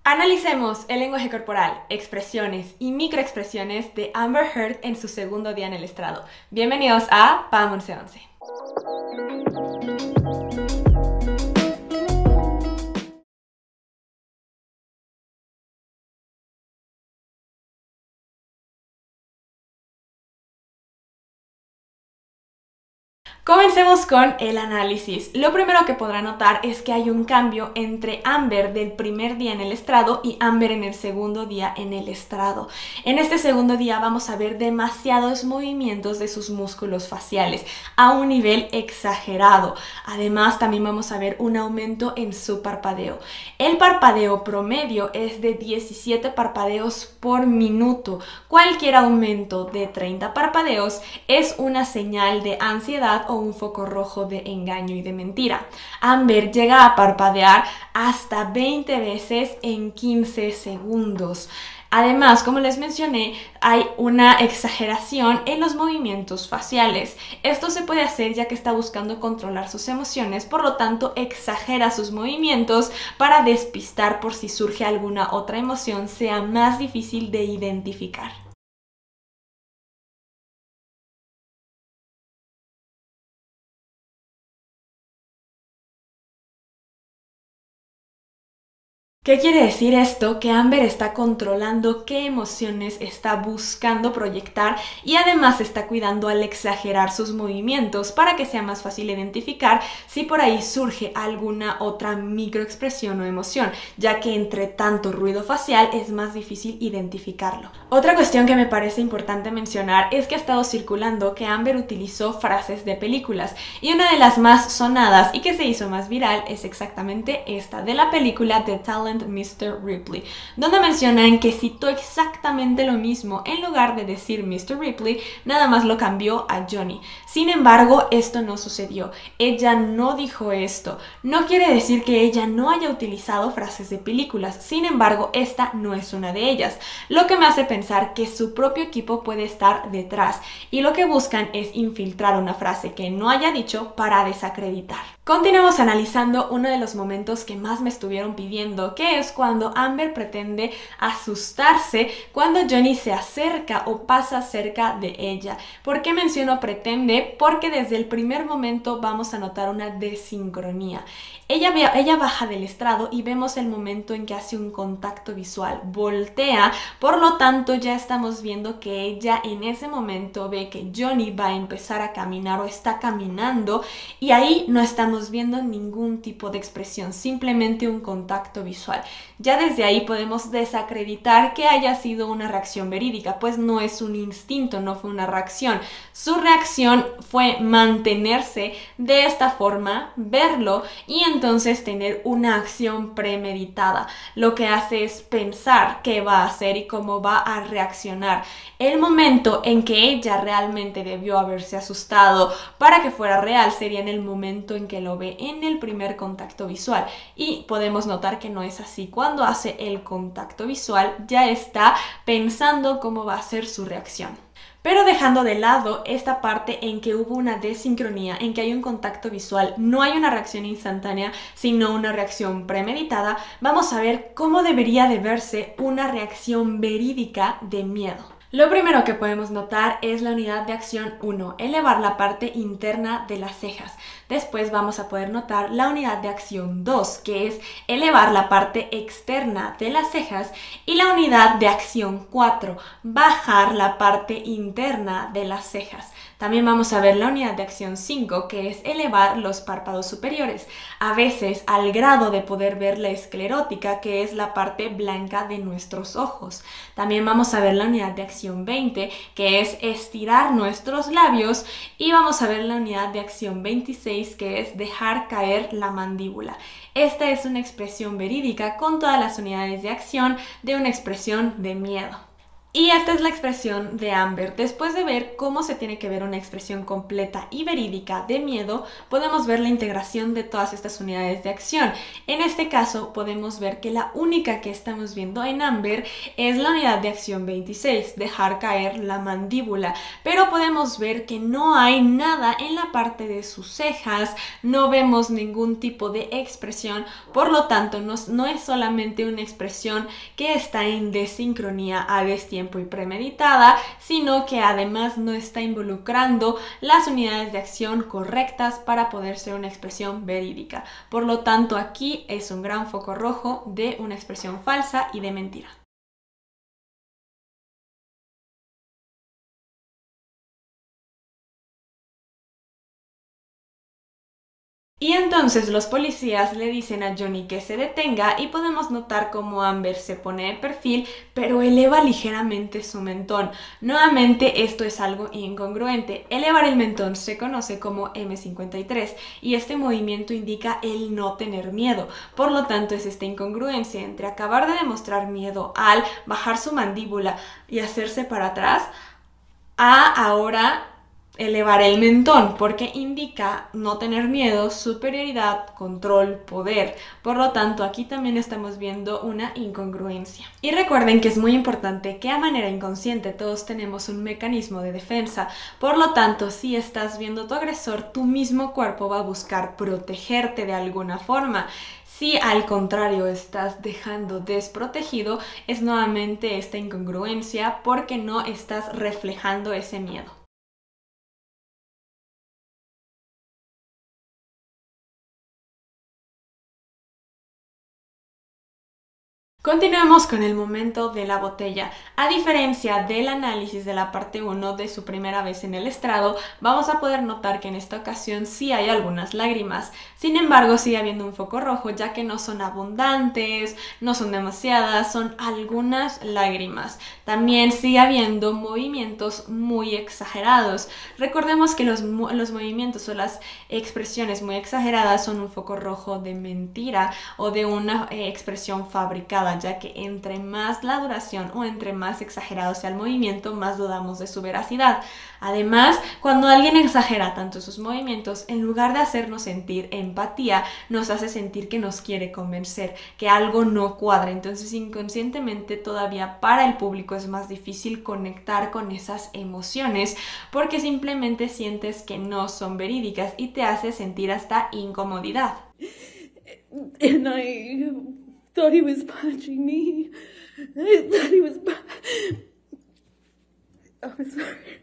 Analicemos el lenguaje corporal, expresiones y microexpresiones de Amber Heard en su segundo día en el estrado. Bienvenidos a PAM 1111. Comencemos con el análisis. Lo primero que podrá notar es que hay un cambio entre Amber del primer día en el estrado y Amber en el segundo día en el estrado. En este segundo día vamos a ver demasiados movimientos de sus músculos faciales a un nivel exagerado. Además, también vamos a ver un aumento en su parpadeo. El parpadeo promedio es de 17 parpadeos por minuto. Cualquier aumento de 30 parpadeos es una señal de ansiedad o un foco rojo de engaño y de mentira. Amber llega a parpadear hasta 20 veces en 15 segundos. Además, como les mencioné, hay una exageración en los movimientos faciales. Esto se puede hacer ya que está buscando controlar sus emociones, por lo tanto exagera sus movimientos para despistar por si surge alguna otra emoción sea más difícil de identificar. ¿Qué quiere decir esto? Que Amber está controlando qué emociones está buscando proyectar y además está cuidando al exagerar sus movimientos para que sea más fácil identificar si por ahí surge alguna otra microexpresión o emoción, ya que entre tanto ruido facial es más difícil identificarlo. Otra cuestión que me parece importante mencionar es que ha estado circulando que Amber utilizó frases de películas y una de las más sonadas y que se hizo más viral es exactamente esta de la película The Talent Mr. Ripley, donde mencionan que citó exactamente lo mismo en lugar de decir Mr. Ripley, nada más lo cambió a Johnny. Sin embargo, esto no sucedió. Ella no dijo esto. No quiere decir que ella no haya utilizado frases de películas, sin embargo, esta no es una de ellas, lo que me hace pensar que su propio equipo puede estar detrás y lo que buscan es infiltrar una frase que no haya dicho para desacreditar. Continuamos analizando uno de los momentos que más me estuvieron pidiendo, que es cuando Amber pretende asustarse cuando Johnny se acerca o pasa cerca de ella. ¿Por qué menciono pretende? Porque desde el primer momento vamos a notar una desincronía. Ella baja del estrado y vemos el momento en que hace un contacto visual, voltea, por lo tanto ya estamos viendo que ella en ese momento ve que Johnny va a empezar a caminar o está caminando y ahí no estamos viendo ningún tipo de expresión, simplemente un contacto visual. Ya desde ahí podemos desacreditar que haya sido una reacción verídica, pues no es un instinto, no fue una reacción. Su reacción fue mantenerse de esta forma, verlo y entonces tener una acción premeditada. Lo que hace es pensar qué va a hacer y cómo va a reaccionar. El momento en que ella realmente debió haberse asustado para que fuera real sería en el momento en que lo ve en el primer contacto visual y podemos notar que no es así. Cuando hace el contacto visual ya está pensando cómo va a ser su reacción. Pero dejando de lado esta parte en que hubo una desincronía, en que hay un contacto visual, no hay una reacción instantánea, sino una reacción premeditada, vamos a ver cómo debería de verse una reacción verídica de miedo. Lo primero que podemos notar es la unidad de acción 1, elevar la parte interna de las cejas. Después vamos a poder notar la unidad de acción 2, que es elevar la parte externa de las cejas. Y la unidad de acción 4, bajar la parte interna de las cejas. También vamos a ver la unidad de acción 5, que es elevar los párpados superiores, a veces al grado de poder ver la esclerótica, que es la parte blanca de nuestros ojos. También vamos a ver la unidad de acción 20, que es estirar nuestros labios, y vamos a ver la unidad de acción 26, que es dejar caer la mandíbula. Esta es una expresión verídica con todas las unidades de acción de una expresión de miedo. Y esta es la expresión de Amber. Después de ver cómo se tiene que ver una expresión completa y verídica de miedo, podemos ver la integración de todas estas unidades de acción. En este caso, podemos ver que la única que estamos viendo en Amber es la unidad de acción 26, dejar caer la mandíbula. Pero podemos ver que no hay nada en la parte de sus cejas, no vemos ningún tipo de expresión, por lo tanto, no es solamente una expresión que está en desincronía a destiempo y premeditada, sino que además no está involucrando las unidades de acción correctas para poder ser una expresión verídica. Por lo tanto, aquí es un gran foco rojo de una expresión falsa y de mentira. Y entonces los policías le dicen a Johnny que se detenga y podemos notar cómo Amber se pone de perfil, pero eleva ligeramente su mentón. Nuevamente esto es algo incongruente. Elevar el mentón se conoce como M53 y este movimiento indica el no tener miedo. Por lo tanto es esta incongruencia entre acabar de demostrar miedo al bajar su mandíbula y hacerse para atrás a ahora elevar el mentón, porque indica no tener miedo, superioridad, control, poder. Por lo tanto, aquí también estamos viendo una incongruencia. Y recuerden que es muy importante que a manera inconsciente todos tenemos un mecanismo de defensa. Por lo tanto, si estás viendo a tu agresor, tu mismo cuerpo va a buscar protegerte de alguna forma. Si al contrario estás dejando desprotegido, es nuevamente esta incongruencia porque no estás reflejando ese miedo. Continuemos con el momento de la botella. A diferencia del análisis de la parte 1 de su primera vez en el estrado, vamos a poder notar que en esta ocasión sí hay algunas lágrimas. Sin embargo, sigue habiendo un foco rojo, ya que no son abundantes, no son demasiadas, son algunas lágrimas. También sigue habiendo movimientos muy exagerados. Recordemos que los movimientos o las expresiones muy exageradas son un foco rojo de mentira o de una expresión fabricada, ya que entre más la duración o entre más exagerado sea el movimiento, más dudamos de su veracidad. Además, cuando alguien exagera tanto sus movimientos, en lugar de hacernos sentir empatía, nos hace sentir que nos quiere convencer, que algo no cuadra. Entonces, inconscientemente todavía para el público es más difícil conectar con esas emociones porque simplemente sientes que no son verídicas y te hace sentir hasta incomodidad. And I thought he was punching me. I thought he was... I'm sorry.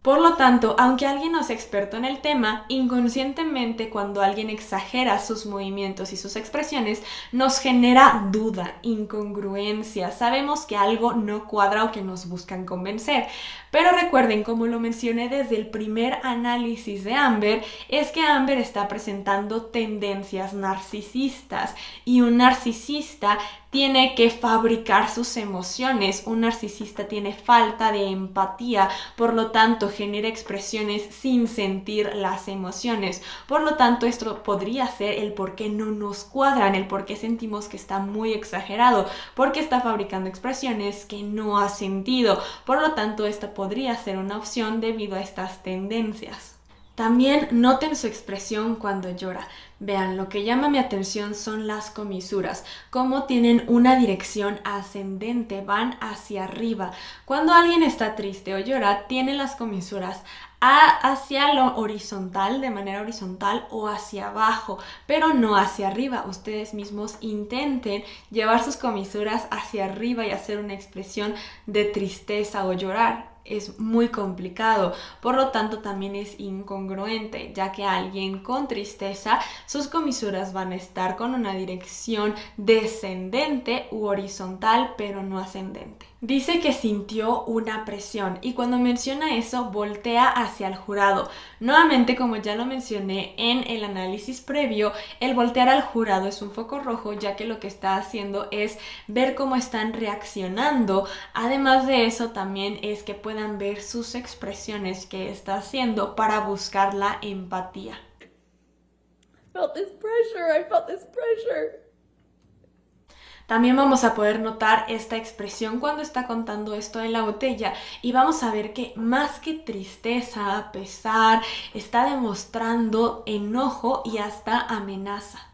Por lo tanto, aunque alguien no es experto en el tema, inconscientemente cuando alguien exagera sus movimientos y sus expresiones, nos genera duda, incongruencia, sabemos que algo no cuadra o que nos buscan convencer. Pero recuerden, como lo mencioné desde el primer análisis de Amber, es que Amber está presentando tendencias narcisistas y un narcisista tiene que fabricar sus emociones, un narcisista tiene falta de empatía, por lo tanto genera expresiones sin sentir las emociones. Por lo tanto, esto podría ser el por qué no nos cuadran, el por qué sentimos que está muy exagerado, porque está fabricando expresiones que no ha sentido. Por lo tanto, esta podría ser una opción debido a estas tendencias. También noten su expresión cuando llora. Vean, lo que llama mi atención son las comisuras, cómo tienen una dirección ascendente, van hacia arriba. Cuando alguien está triste o llora, tiene las comisuras hacia lo horizontal, de manera horizontal o hacia abajo, pero no hacia arriba. Ustedes mismos intenten llevar sus comisuras hacia arriba y hacer una expresión de tristeza o llorar. Es muy complicado, por lo tanto también es incongruente, ya que alguien con tristeza, sus comisuras van a estar con una dirección descendente u horizontal, pero no ascendente. Dice que sintió una presión y cuando menciona eso voltea hacia el jurado. Nuevamente, como ya lo mencioné en el análisis previo, el voltear al jurado es un foco rojo, ya que lo que está haciendo es ver cómo están reaccionando. Además de eso, también es que puedan ver sus expresiones que está haciendo para buscar la empatía. I felt this pressure. También vamos a poder notar esta expresión cuando está contando esto en la botella y vamos a ver que más que tristeza, pesar, está demostrando enojo y hasta amenaza.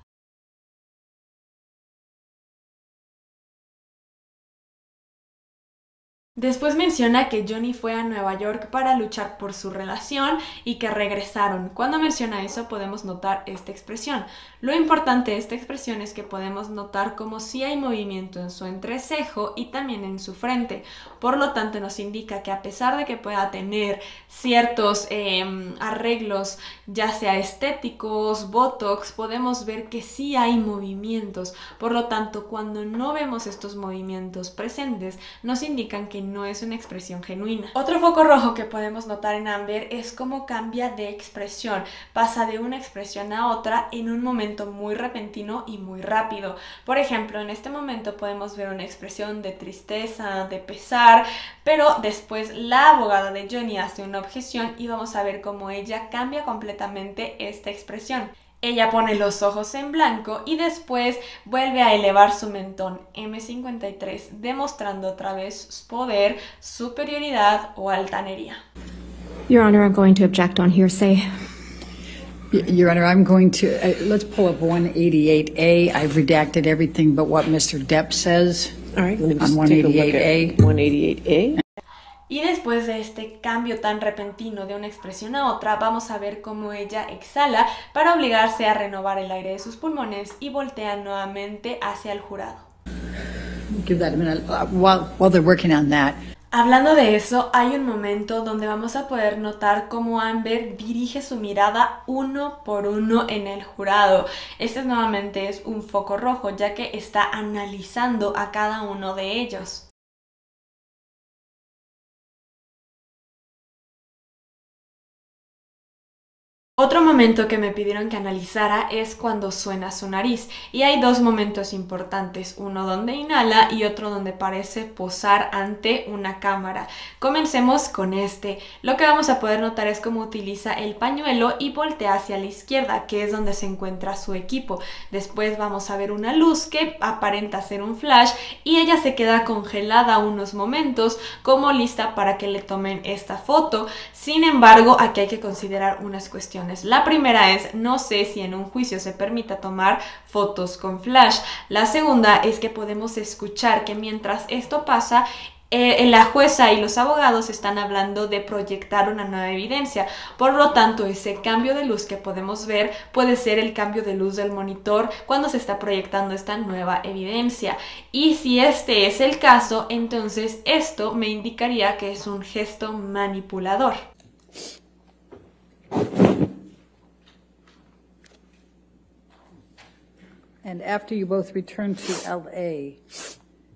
Después menciona que Johnny fue a Nueva York para luchar por su relación y que regresaron. Cuando menciona eso podemos notar esta expresión. Lo importante de esta expresión es que podemos notar como si hay movimiento en su entrecejo y también en su frente. Por lo tanto nos indica que a pesar de que pueda tener ciertos arreglos, ya sea estéticos, botox, podemos ver que sí hay movimientos. Por lo tanto, cuando no vemos estos movimientos presentes, nos indican que no es una expresión genuina. Otro foco rojo que podemos notar en Amber es cómo cambia de expresión. Pasa de una expresión a otra en un momento muy repentino y muy rápido. Por ejemplo, en este momento podemos ver una expresión de tristeza, de pesar, pero después la abogada de Johnny hace una objeción y vamos a ver cómo ella cambia completamente esta expresión. Ella pone los ojos en blanco y después vuelve a elevar su mentón M53, demostrando otra vez poder, superioridad o altanería. Your Honor, I'm going to object on hearsay. Your Honor, I'm going to, let's pull up 188A. I've redacted everything but what Mr. Depp says. All right, let me just on take a look at 188A. 188A. Y después de este cambio tan repentino de una expresión a otra, vamos a ver cómo ella exhala para obligarse a renovar el aire de sus pulmones y voltea nuevamente hacia el jurado. Give that a minute. While they're working on that. Hablando de eso, hay un momento donde vamos a poder notar cómo Amber dirige su mirada uno por uno en el jurado. Este nuevamente es un foco rojo, ya que está analizando a cada uno de ellos. Otro momento que me pidieron que analizara es cuando suena su nariz, y hay dos momentos importantes, uno donde inhala y otro donde parece posar ante una cámara. Comencemos con este. Lo que vamos a poder notar es cómo utiliza el pañuelo y voltea hacia la izquierda, que es donde se encuentra su equipo. Después vamos a ver una luz que aparenta ser un flash y ella se queda congelada unos momentos como lista para que le tomen esta foto. Sin embargo, aquí hay que considerar unas cuestiones. La primera es, no sé si en un juicio se permita tomar fotos con flash. La segunda es que podemos escuchar que mientras esto pasa, la jueza y los abogados están hablando de proyectar una nueva evidencia. Por lo tanto, ese cambio de luz que podemos ver puede ser el cambio de luz del monitor cuando se está proyectando esta nueva evidencia. Y si este es el caso, entonces esto me indicaría que es un gesto manipulador. And after you both return to LA.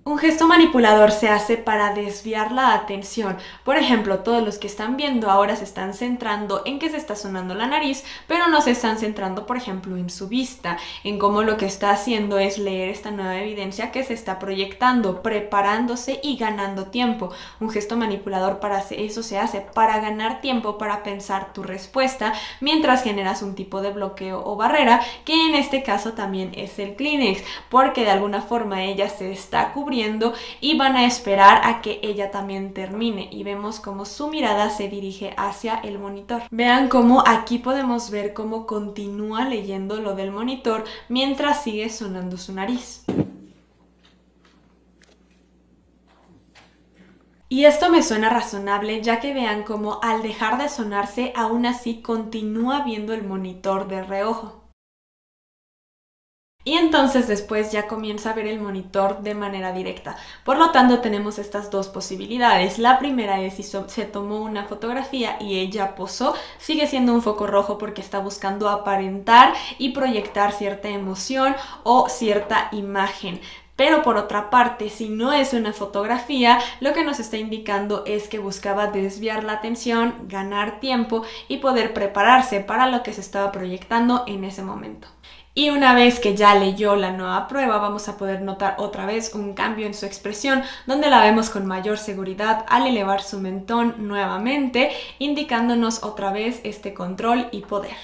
Un gesto manipulador se hace para desviar la atención. Por ejemplo, todos los que están viendo ahora se están centrando en que se está sonando la nariz, pero no se están centrando, por ejemplo, en su vista, en cómo lo que está haciendo es leer esta nueva evidencia que se está proyectando, preparándose y ganando tiempo. Un gesto manipulador para eso se hace para ganar tiempo para pensar tu respuesta mientras generas un tipo de bloqueo o barrera, que en este caso también es el Kleenex, porque de alguna forma ella se está cubriendo y van a esperar a que ella también termine, y vemos cómo su mirada se dirige hacia el monitor. Vean cómo aquí podemos ver cómo continúa leyendo lo del monitor mientras sigue sonando su nariz. Y esto me suena razonable, ya que vean cómo al dejar de sonarse aún así continúa viendo el monitor de reojo. Y entonces después ya comienza a ver el monitor de manera directa. Por lo tanto tenemos estas dos posibilidades. La primera es si se tomó una fotografía y ella posó, sigue siendo un foco rojo porque está buscando aparentar y proyectar cierta emoción o cierta imagen. Pero por otra parte, si no es una fotografía, lo que nos está indicando es que buscaba desviar la atención, ganar tiempo y poder prepararse para lo que se estaba proyectando en ese momento. Y una vez que ya leyó la nueva prueba, vamos a poder notar otra vez un cambio en su expresión, donde la vemos con mayor seguridad al elevar su mentón nuevamente, indicándonos otra vez este control y poder.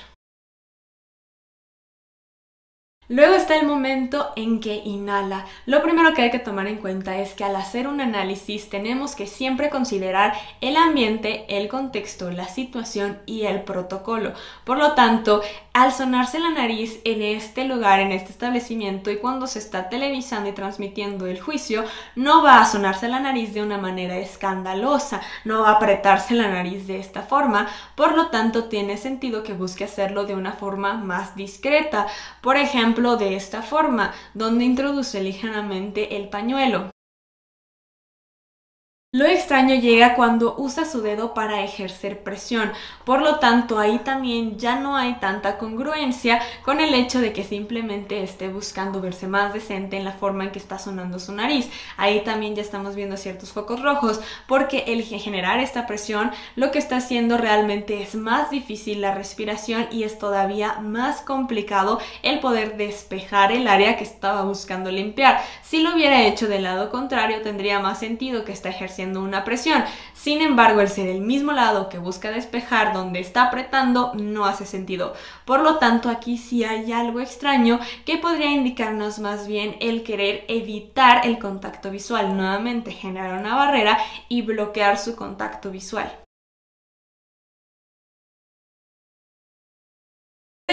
Luego está el momento en que inhala. Lo primero que hay que tomar en cuenta es que al hacer un análisis tenemos que siempre considerar el ambiente, el contexto, la situación y el protocolo. Por lo tanto, al sonarse la nariz en este lugar, en este establecimiento y cuando se está televisando y transmitiendo el juicio, no va a sonarse la nariz de una manera escandalosa, no va a apretarse la nariz de esta forma, por lo tanto tiene sentido que busque hacerlo de una forma más discreta. Por ejemplo, de esta forma, donde introduce ligeramente el pañuelo. Lo extraño llega cuando usa su dedo para ejercer presión, por lo tanto ahí también ya no hay tanta congruencia con el hecho de que simplemente esté buscando verse más decente en la forma en que está sonando su nariz. Ahí también ya estamos viendo ciertos focos rojos porque el generar esta presión lo que está haciendo realmente es más difícil la respiración y es todavía más complicado el poder despejar el área que estaba buscando limpiar. Si lo hubiera hecho del lado contrario tendría más sentido que está ejerciendo una presión. Sin embargo, el ser el mismo lado que busca despejar donde está apretando no hace sentido. Por lo tanto, aquí sí hay algo extraño que podría indicarnos más bien el querer evitar el contacto visual, nuevamente generar una barrera y bloquear su contacto visual.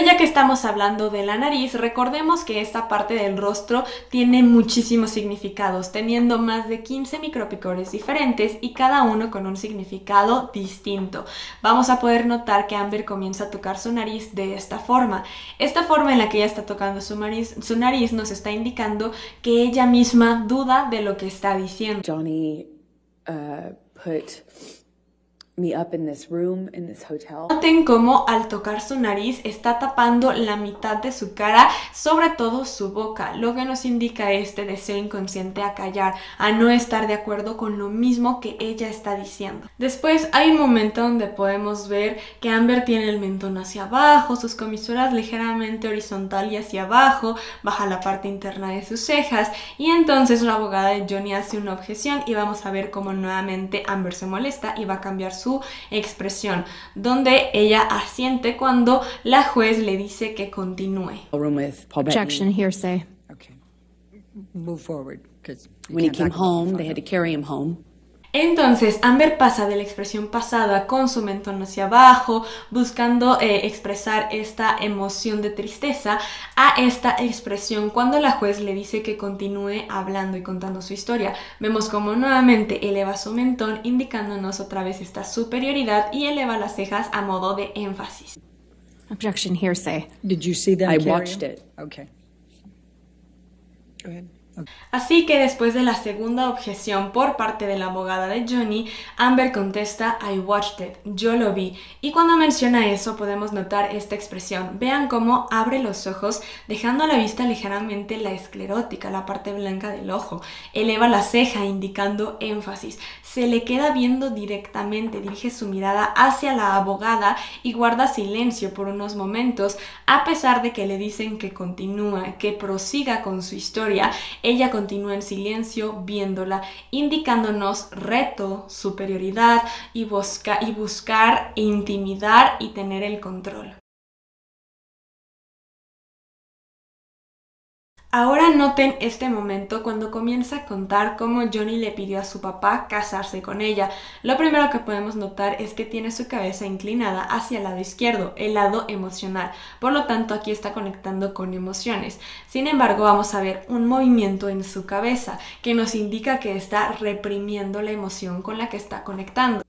Ya que estamos hablando de la nariz, recordemos que esta parte del rostro tiene muchísimos significados, teniendo más de 15 micropicores diferentes y cada uno con un significado distinto. Vamos a poder notar que Amber comienza a tocar su nariz de esta forma. Esta forma en la que ella está tocando su nariz nos está indicando que ella misma duda de lo que está diciendo. Johnny put me up in this room, in this hotel. Noten cómo al tocar su nariz está tapando la mitad de su cara, sobre todo su boca, lo que nos indica este deseo inconsciente a callar, a no estar de acuerdo con lo mismo que ella está diciendo. Después hay un momento donde podemos ver que Amber tiene el mentón hacia abajo, sus comisuras ligeramente horizontal y hacia abajo, baja la parte interna de sus cejas y entonces la abogada de Johnny hace una objeción y vamos a ver cómo nuevamente Amber se molesta y va a cambiar su expresión, donde ella asiente cuando la juez le dice que continúe. Objection, hearsay. Okay. Move forward, because When he came home, they had to carry him home. Entonces, Amber pasa de la expresión pasada con su mentón hacia abajo, buscando expresar esta emoción de tristeza, a esta expresión cuando la juez le dice que continúe hablando y contando su historia. Vemos como nuevamente eleva su mentón, indicándonos otra vez esta superioridad y eleva las cejas a modo de énfasis. Objection, hearsay. Did you see them? I carry watched him? it. Okay. Go ahead. Así que después de la segunda objeción por parte de la abogada de Johnny, Amber contesta I watched it, yo lo vi. Y cuando menciona eso podemos notar esta expresión. Vean cómo abre los ojos dejando a la vista ligeramente la esclerótica, la parte blanca del ojo. Eleva la ceja indicando énfasis. Se le queda viendo directamente, dirige su mirada hacia la abogada y guarda silencio por unos momentos, a pesar de que le dicen que continúa, que prosiga con su historia. Ella continúa en silencio viéndola, indicándonos reto, superioridad y buscar intimidar y tener el control. Ahora noten este momento cuando comienza a contar cómo Johnny le pidió a su papá casarse con ella. Lo primero que podemos notar es que tiene su cabeza inclinada hacia el lado izquierdo, el lado emocional. Por lo tanto, aquí está conectando con emociones. Sin embargo, vamos a ver un movimiento en su cabeza que nos indica que está reprimiendo la emoción con la que está conectando.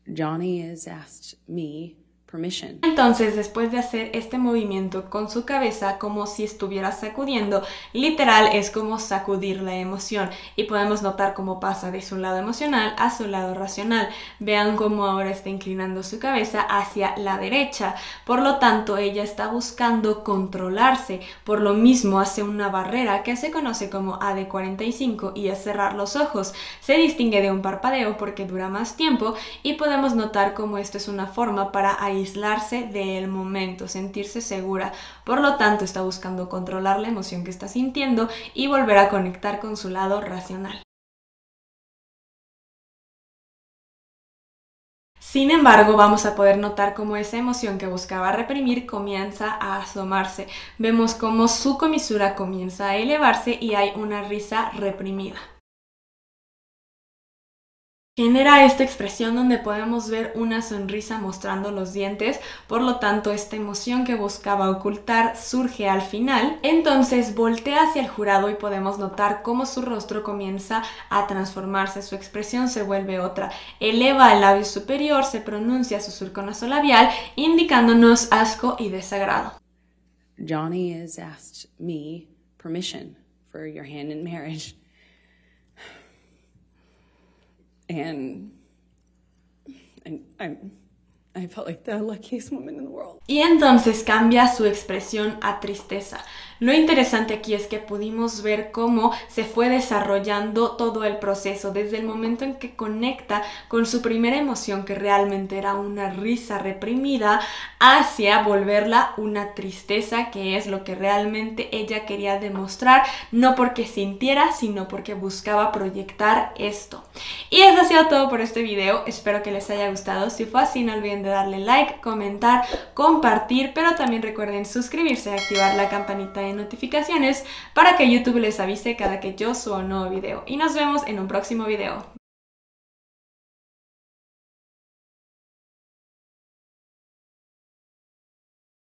Johnny has asked me permission. Entonces, después de hacer este movimiento con su cabeza como si estuviera sacudiendo, literal es como sacudir la emoción y podemos notar cómo pasa de su lado emocional a su lado racional. Vean cómo ahora está inclinando su cabeza hacia la derecha. Por lo tanto, ella está buscando controlarse. Por lo mismo, hace una barrera que se conoce como AD45 y es cerrar los ojos. Se distingue de un parpadeo porque dura más tiempo y podemos notar cómo esto es una forma para aislarse del momento, sentirse segura. Por lo tanto, está buscando controlar la emoción que está sintiendo y volver a conectar con su lado racional. Sin embargo, vamos a poder notar cómo esa emoción que buscaba reprimir comienza a asomarse. Vemos cómo su comisura comienza a elevarse y hay una risa reprimida. Genera esta expresión donde podemos ver una sonrisa mostrando los dientes, por lo tanto esta emoción que buscaba ocultar surge al final. Entonces voltea hacia el jurado y podemos notar cómo su rostro comienza a transformarse, su expresión se vuelve otra. Eleva el labio superior, se pronuncia su surco nasolabial, indicándonos asco y desagrado. Johnny has asked me permission for your hand in marriage. And I felt like the luckiest woman in the world. Y entonces cambia su expresión a tristeza. Lo interesante aquí es que pudimos ver cómo se fue desarrollando todo el proceso, desde el momento en que conecta con su primera emoción, que realmente era una risa reprimida, hacia volverla una tristeza, que es lo que realmente ella quería demostrar, no porque sintiera, sino porque buscaba proyectar esto. Y eso ha sido todo por este video, espero que les haya gustado. Si fue así, no olviden de darle like, comentar, compartir, pero también recuerden suscribirse y activar la campanita de notificaciones para que YouTube les avise cada que yo suba un nuevo video. Y nos vemos en un próximo video.